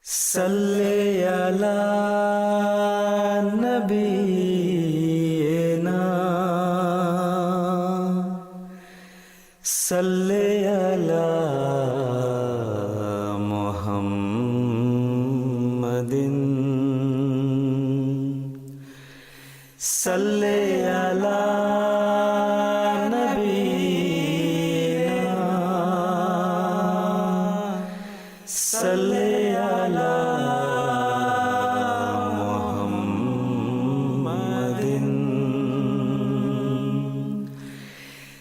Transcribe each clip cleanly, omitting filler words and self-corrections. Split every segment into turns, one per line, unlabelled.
Salli ala nabiyina Salli ala Muhammadin Salli ala nabiyina Salli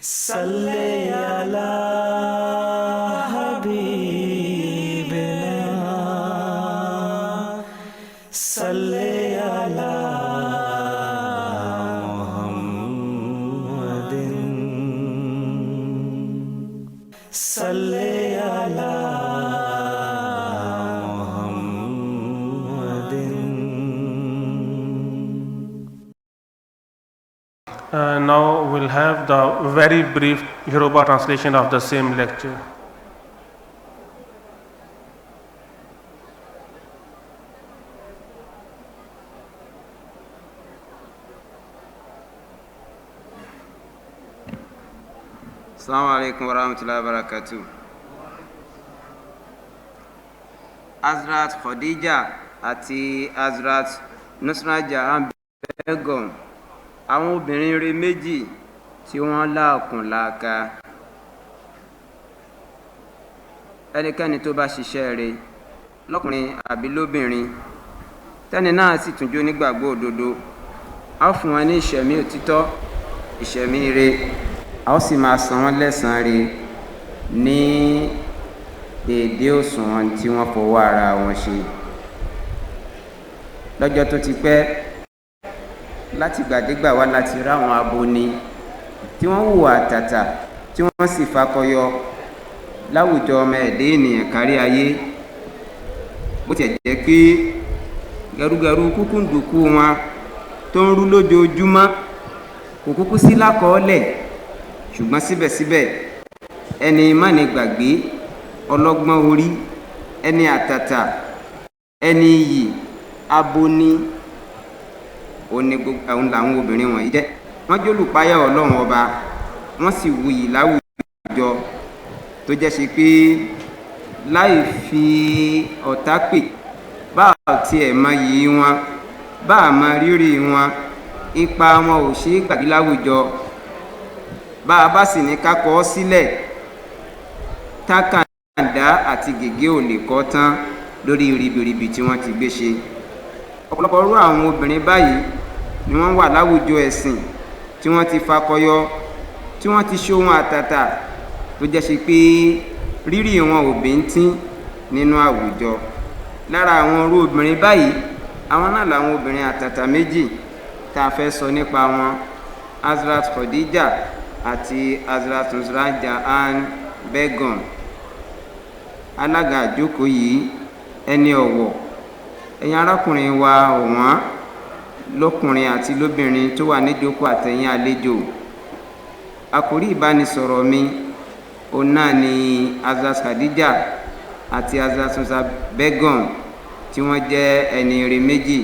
Salli ala habibina Salli ala Muhammadin Salli ala Muhammadin.
Now we'll have the very brief Yoruba translation of the same lecture.
Assalamu alaikum warahmatullahi wabarakatuh. Hazrat Khadijah àti Hazrat Nusrat Jahan Begum, àwọn obìnrin rere méjì tí wọ́n láàkùn láàka. Ẹnikẹ́ni tó bá ṣiṣẹ́ rere lọ́kùnrin àbí lóbìnrin tẹ́ni náà sì tún jó nígbàgbọ́ òdodo, a ó fún wọn ní ìṣẹ̀mí òtítọ́, ìṣẹ̀mí rere, a ó sì máa san wọ́n lẹ́san rere ní déédé òṣùwọ̀n tí wọ́n fọwọ́ ara wọn ṣe. Lọ́jọ́ tó ti pẹ́, láti gbàdégbà wá láti ráwọn aboni tí wọ́n hùwà àtàtà tí wọ́n sì fakọyọ láwùjọ ọmọ ẹ̀dẹ́ ènìyàn kárí ayé. Bó tiẹ̀ jẹ́ pé gẹrugẹru kúkúndùkú wọn tó ń rú lójoojúmọ́ kò kúkú sí lákọọ́lẹ̀, ṣùgbọ́n síbẹ̀síbẹ̀ ẹni máni gbàgbé, ọlọ́gbọ́n orí, ẹni àtàtà, ẹni iyì, aboni, òun làwọn obìnrin wọ̀nyí jẹ́. Wọ́n jólùpáyà Ọlọ́run ọba, wọ́n sì wuyì láwùjọ tó jẹ́ ṣe pé láì fi ọ̀tá pè, bá tiẹ̀ mọ yìí wọn, bá mọ rírì wọn, ipa wọn ò ṣe é gbàgbé láwùjọ. Bá a bá sì ní ká kọ ọ́ sílẹ̀, tákàndá àti gègé ò lè kọ tán lórí ribiribi tí wọ́n ti gbé ṣe. Ọ̀pọ̀lọpọ̀ irú àwọn obìnrin báyìí ni wọ́n wà láwùjọ ẹ̀sìn tí wọ́n ti fakọyọ, tí wọ́n ti ṣe ohun àtàtà tó jẹ́ ṣe pé rírì wọn ò bíntín nínú àwùjọ. Lára àwọn irú obìnrin báyìí, àwọn náà làwọn obìnrin àtàtà méjì tá a fẹ́ sọ nípa wọn, Hazrat Khadijah àti Hazrat Nusrat Jahan Begum. Alága àjókòó yìí ẹni ọ̀wọ̀, ẹ̀yin arákùnrin wa ọ̀wọ́n lọ́kùnrin àti lóbìnrin tó wà níjókòó àtẹ̀yin àlejò. Àkòrí ìbánisọ̀rọ̀ mi òun náà ni Hazrat Khadijah àti Hazrat Nusrat Begum tí wọ́n jẹ́ ẹni ire méjì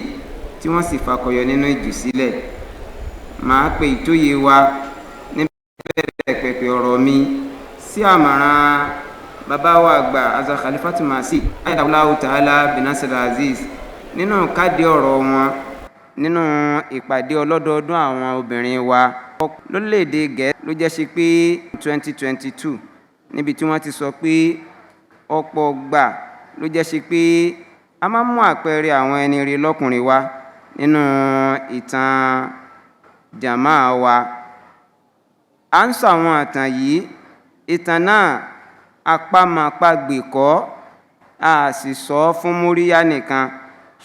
tí wọ́n sì fakọyọ nínú ìjùsílẹ̀. Màá pe ìtóyè wa níbẹ̀rẹ̀ pẹ̀pẹ̀ ọ̀rọ̀ mi sí àmọ̀ràn bàbá wa àgbà Hazrat Khalifatu Masi ayédáwòláwò tààlà binasir aziz nínú káàdì ọ̀rọ̀ wọn nínú ìpàdé ọlọ́dọọdún àwọn obìnrin wa lórílẹ̀‐èdè Gẹ̀ẹ́sì ló jẹ́ sí pé 2022 níbi tí wọ́n ti sọ pé ọ̀pọ̀ gbà ló jẹ́ sí pé a máa mú àpẹẹrẹ àwọn ẹni ire lọ́kùnrin wa nínú ìtàn jàmáà wa. À ń sọ àwọn ìtàn yìí, ìtàn náà apámọ̀págbè kọ́, a sì sọ fún múríyá nìkan,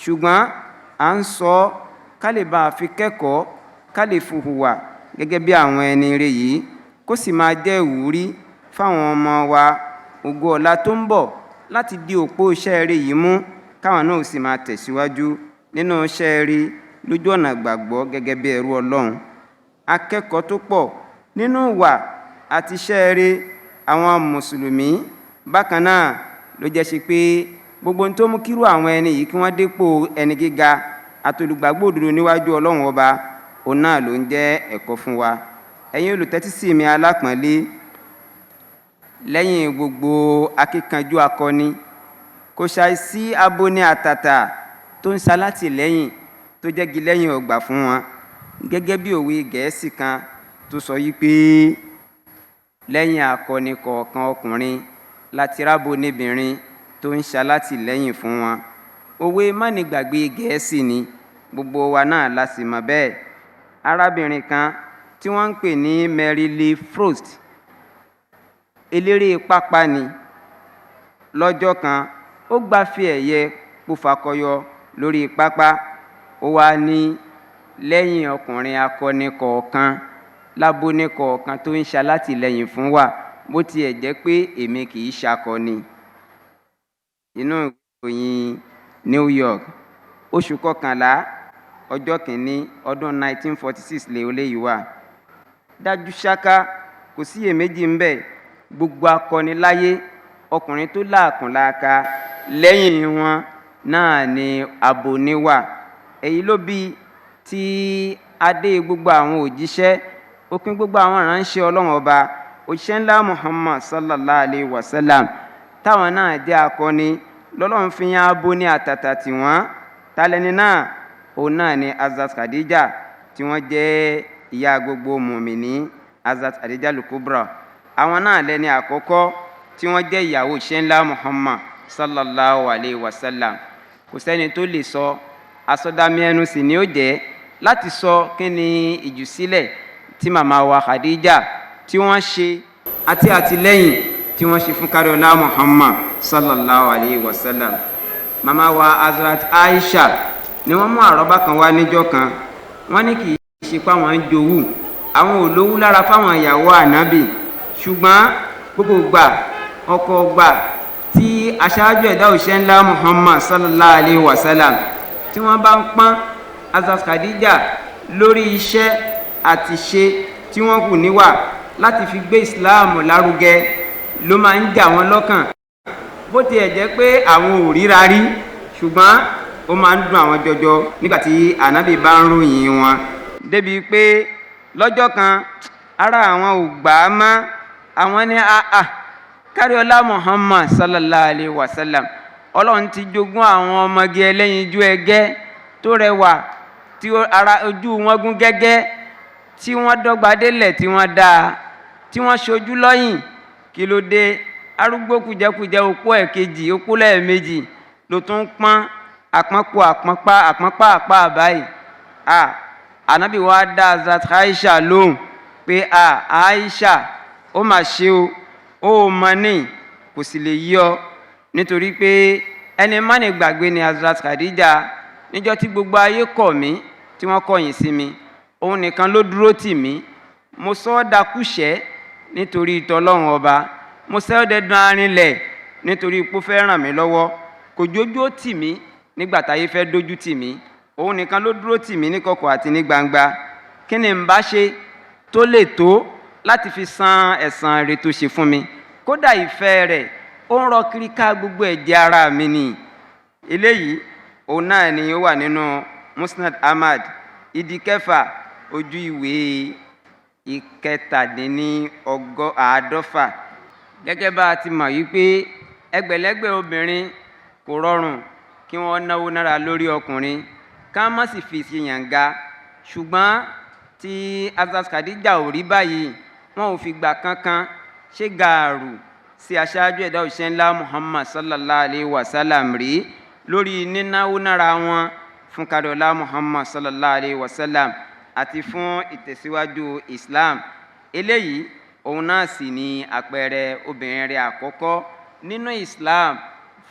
ṣùgbọ́n à ń sọ ká lè bá a fi kẹ́kọ̀ọ́, ká lè fi hùwà gẹ́gẹ́ bí àwọn ẹni ire yìí, kó sì máa jẹ́ ìwúrí fáwọn ọmọ wa ògo ọ̀la tó ń bọ̀ láti di òpó iṣẹ́ rere yìí mú, káwọn náà sì máa tẹ̀síwájú nínú iṣẹ́ rere lójú ọ̀nà ìgbàgbọ́ gẹ́gẹ́ bí ẹrú Ọlọ́run. Akẹ́kọ̀ọ́ tó pọ̀ nínú ìwà àti iṣẹ́ rere àwọn mùsùlùmí bákan náà ló jẹ́ sí pé gbogbo tó mú kírú àwọn ẹni yìí kí wọ́n dépò ẹni gíga àtolùgbàgbọ́ òdodo níwájú Ọlọ́run ọba òun náà ló ń jẹ́ ẹ̀kọ́ fún wa. Ẹ̀yin olùtẹ́tísí mi alápọ̀nlé, lẹ́yìn gbogbo akíkanjú akọni kò ṣàìsí abóní àtàtà tó ń ṣalátìlẹ́yìn tó jẹ́gi lẹ́yìn ọgbà fún wọn, gẹ́gẹ́ bí òwe Gẹ̀ẹ́sì kan tó sọ yí pé lẹ́yìn akọni kọ̀ọ̀kan ọkùnrin láti rábò níbìnrin tó ń ṣalátìlẹ́yìn fún wọn. Òwe mánigbàgbé Gẹ̀ẹ́sì ni, gbogbo wa náà la sì mọ̀ bẹ́ẹ̀. Arábìnrin kan tí wọ́n ń pè ní Mary Lee Frost, eléré pápá ni, lọ́jọ́ kan ó gbafẹ́ ẹ̀yẹ kó fakọyọ lórí pápá. Ó wá ní lẹ́yìn ọkùnrin akọni kọ̀ọ̀kan lábóní kọ̀ọ̀kan tó ń ṣalátìlẹ́yìn fún wa, bó tiẹ̀ jẹ́ pé èmi kì í ṣakọni. Inú ìròyìn New York oṣù kọkànlá ọjọ́ kìíní ọdún 1946 lè oléyìí wà. Dájú ṣáká kò síyèméjì ń bẹ, gbogbo akọni láyé ọkùnrin tó láàkùnláka lẹ́yìn wọn náà ni abóní wà. Èyí ló bí tí adé gbogbo àwọn òjíṣẹ́, òpin gbogbo àwọn ìránṣẹ́ Ọlọ́run ọba, òjíṣẹ́ ńlá Muhammad sallallahu alaihi wasallam táwọn náà jẹ́ akọni lọ́lọ́run fi yan abóní àtàtà tí wọ́n. Tálẹ́ni náà òun náà ni Hazrat Khadijah tí wọ́n jẹ́ ìyá gbogbo mùmìnì, Hazrat Khadijah al-Kubra. Àwọn náà lẹ́ni àkọ́kọ́ tí wọ́n jẹ́ ìyàwó òjíṣẹ́ ńlá Muhammad sallallahu alaihi wasallam. Kò sẹ́ni tó lè sọ, asọ́dámí ẹnu sì ni ó jẹ́ láti sọ kí ni ìjùsílẹ̀ tí màmá wa Khadijah tí wọ́n ṣe àti àtìlẹ́yìn tí wọ́n ṣe fún káríọlá Muhammad sallallahu alaihi wasallam. Màmá wa Hazrat Aisha ni wọ́n mú àrọ́bá kan wá níjọ́ kan. Wọ́n ní kì í ṣe páwọn ń jowú, àwọn olówú lára fáwọn ìyàwó ànábì, ṣùgbọ́n gbogbo gbà ọkọ̀ gbà tí aṣáájú ẹ̀dá òṣìṣẹ́ ńlá Muhammad sallallahu alaihi wasallam tí wọ́n bá ń pọ́n Hazrat Khadijah lórí iṣẹ́ àti ṣe tí wọ́n kù níwà láti fi gbé ìsìláàmù lárugẹ ló máa ń jà wọ́n lọ́kàn. Bó tiẹ̀ jẹ́ pé àwọn ò ríra rí, ṣùgbọ́n ó máa ń dùn àwọn jọjọ nígbàtí ànábì bá ń ròyìn wọn. Débi pé lọ́jọ́ kan ara àwọn ò gbà á mọ́, àwọn ní káríọlá Muhammad sallallahu alaihi wasallam, Ọlọ́run ti jogún àwọn ọmọge ẹlẹ́yinjú ẹgẹ́ tó rẹwà, tí ara ojú wọn gún gẹ́gẹ́, tí wọ́n dọ́gba délẹ̀, tí wọ́n dáa, tí wọ́n ṣojú lọ́yìn. Kí ló dé? Arúgbó kùjẹkùjẹ opó ẹ̀kejì, opó lẹ́ẹ̀mejì ló tún pọ́n àpọ́npọ̀ àpọ́npá àpá àbáyìí. Ànábì wa dá Hazrat Aisha lóhùn pé Aisha ó mà ṣe ó mọ̀ ní kò sì lè yí ọ, nítorí pé ẹni má ní gbàgbé ni Hazrat Khadijah. Níjọ́ tí gbogbo ayé kọ̀ mí, tí wọ́n kọ̀yìn sí mi, òun nìkan ló dúró tì mí. Mo sọ ọ́ dakúṣẹ́ nítorí ìtọ́lọ́run ọba, mo sọ ọ́ dẹdun arinlẹ̀ nítorí ipò fẹ́ ràn mí lọ́wọ́. Kò jójú ó tì mí nígbà táyé fẹ́ dójú tì mí, òun nìkan ló dúró tì mí ní kọ̀kọ̀ àti ní gbangba. Kí ni n bá ṣe tó lè tó láti fi san ẹ̀san rere tó ṣe fún mi? Kódà ìfẹ́ rẹ̀ ó ń rọ kiri ká gbogbo ẹ̀jẹ̀ ara mi ni. Eléyìí òun náà ni ó wà nínú Musnad Ahmad ìdí kẹfà ojú ìwé ìkẹtàdínníàádọ́fà. Gẹ́gẹ́ bá a ti mọ̀ yí pé ẹgbẹ̀lẹ́gbẹ̀ obìnrin kò rọrùn kí wọ́n náwó nára lórí ọkùnrin ká má sì fi ṣe yànga, ṣùgbọ́n tí Hazrat Khadijah ò rí báyìí, wọn ò fi gbà kankan ṣe gààrù sí aṣáájú ẹ̀dá òṣìṣẹ́ ńlá Muhammad sallallahu alaihi wasallam rí lórí nínáwó nára wọn fún káríọlá Muhammad sallallahu alaihi wasallam àti fún ìtẹ̀síwájú Islam. Eléyìí òun náà sì ni àpẹẹrẹ obìnrin rẹ̀ àkọ́kọ́ nínú Islam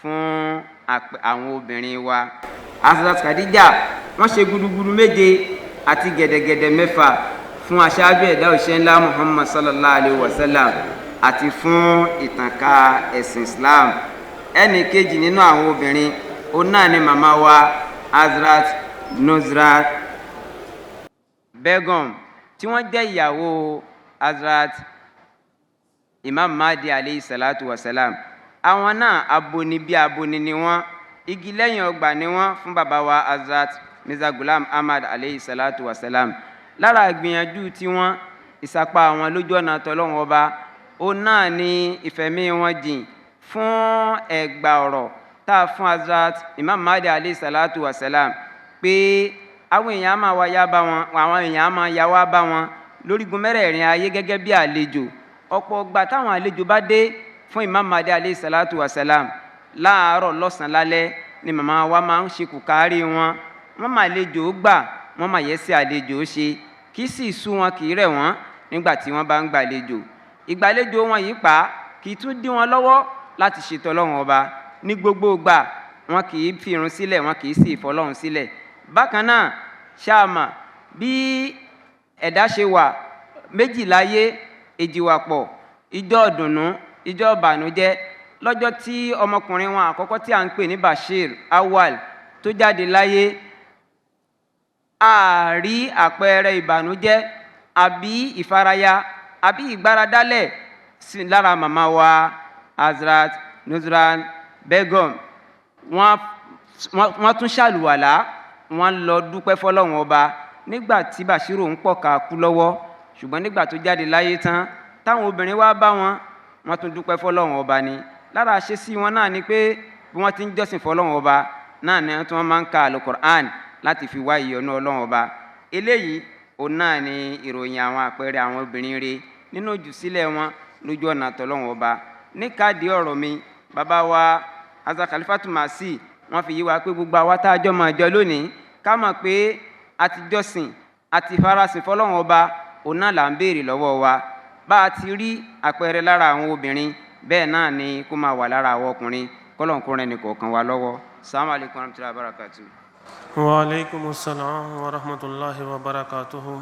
fún àwọn obìnrin wa. Hazrat Khadijah wọ́n ṣe gudugudu méje àti gẹ̀dẹ̀gẹ̀dẹ̀ mẹ́fà fún aṣáájú ẹ̀dá òṣìṣẹ́ ńlá Muhammad sallallahu alaihi wasallam àti fún ìtànká ẹ̀sìn Islam. Ẹnì kejì nínú àwọn obìnrin òun náà ni màmá wa Hazrat Nusrat Begum tí wọ́n jẹ́ ìyàwó Hazrat Imam Mahdi alayhi salatu wasalam. Àwọn náà aboni bí aboni ni wọ́n, igi lẹ́yìn ọgbà ni wọ́n fún bàbá wa Hazrat Mirza Ghulam Ahmad alayhi salatu wa salam. Lára ìgbìyànjú tí wọ́n ìsapá àwọn lójú ọ̀nà tọ́lọ́run ọba ó náà ní ìfẹ̀mí wọn jìn fún ẹgbà ọ̀rọ̀ tá a fún Hazrat Imam Mahdi alayhi salatu wa salam pé àwọn èèyàn máa wá yá bá wọn, àwọn èèyàn máa yá wá bá wọn lórígun mẹ́rẹ̀ẹ̀rin ayé gẹ́gẹ́ bí àlejò. Ọ̀pọ̀ ọgbà táwọn àlejò bá dé fún Imam Mahdi alayhi salatu wa salam láàárọ̀ lọ́sàn lálẹ́ ni màmá wa máa ń ṣe kùkárí wọn. Wọ́n máa àlejò gbà, wọ́n máa yẹ sí àlejò ṣe, kì í sì sú wọn, kì í rẹ̀ wọ́n nígbà tí wọ́n bá ń gbàlejò. Ìgbàlejò wọn yìí pa kì í tún dí wọn lọ́wọ́ láti ṣètò Ọlọ́run ọba ní gbogbo ìgbà. Wọn kì í fi irun sílẹ̀, wọn kì í sì fọlọ́run sílẹ̀. Bákan náà ṣáàmà bí ẹ̀dá ṣe wà méjì láyé, èjì wà pọ̀, ìjọ ìdùnnú, ìjọ ìbànújẹ́. Lọ́jọ́ tí ọmọkùnrin wọn àkọ́kọ́ tí a ń pè ní Bashir Awal tó jáde láyé, a rí àpẹẹrẹ ìbànújẹ́ àbí ìfaraya àbí ìgbáradálẹ̀ lára màmá wa Hazrat Nusrat Begum. Wọ́n tún ṣàlùwàlá, wọ́n lọ dúpẹ́ fọ́lọ́run ọba nígbà tí Bashiru ń pọ̀ ká kú lọ́wọ́. Ṣùgbọ́n nígbà tó jáde láyé tán, táwọn obìnrin wá bá wọn, wọ́n tún dúpẹ́ fọ́lọ́run ọba ni. Lára ṣe sí wọn náà ni pé bí wọ́n ti ń jọ́sìn fọ́lọ́run ọba náà ni wọ́n máa ń ka Al-Qur'an láti fi wá ìyọ́nú Ọlọ́run ọba. Eléyìí òun náà ni ìròyìn àwọn àpẹẹrẹ àwọn obìnrin rere nínú ìjùsílẹ̀ wọn lójú ọ̀nà tọ́lọ́run ọba. Ní káàdì ọ̀rọ̀ mi, bàbá wa Hazrat Khalifatu Masi wọ́n fi yí wa pé gbogbo àwa tá a jọ máa jọ lónìí ká mọ̀ pé àti jọ́sìn àti ìfarasìn fọ́lọ́run ọba òun náà là ń béèrè lọ́wọ́ wa. Bá a ti rí àpẹẹrẹ lára àwọn obìnrin, bẹ́ẹ̀ náà ni kó máa wà lára àwọn ọkùnrin. Kọ́lọ́nkúnrin ní kọ̀ọ̀kan wa lọ́wọ́. Assalamu alaikum warahmatullahi wabarakatuh.
Wa alaikumus salam wa rahmatullahi wa barakatuhu.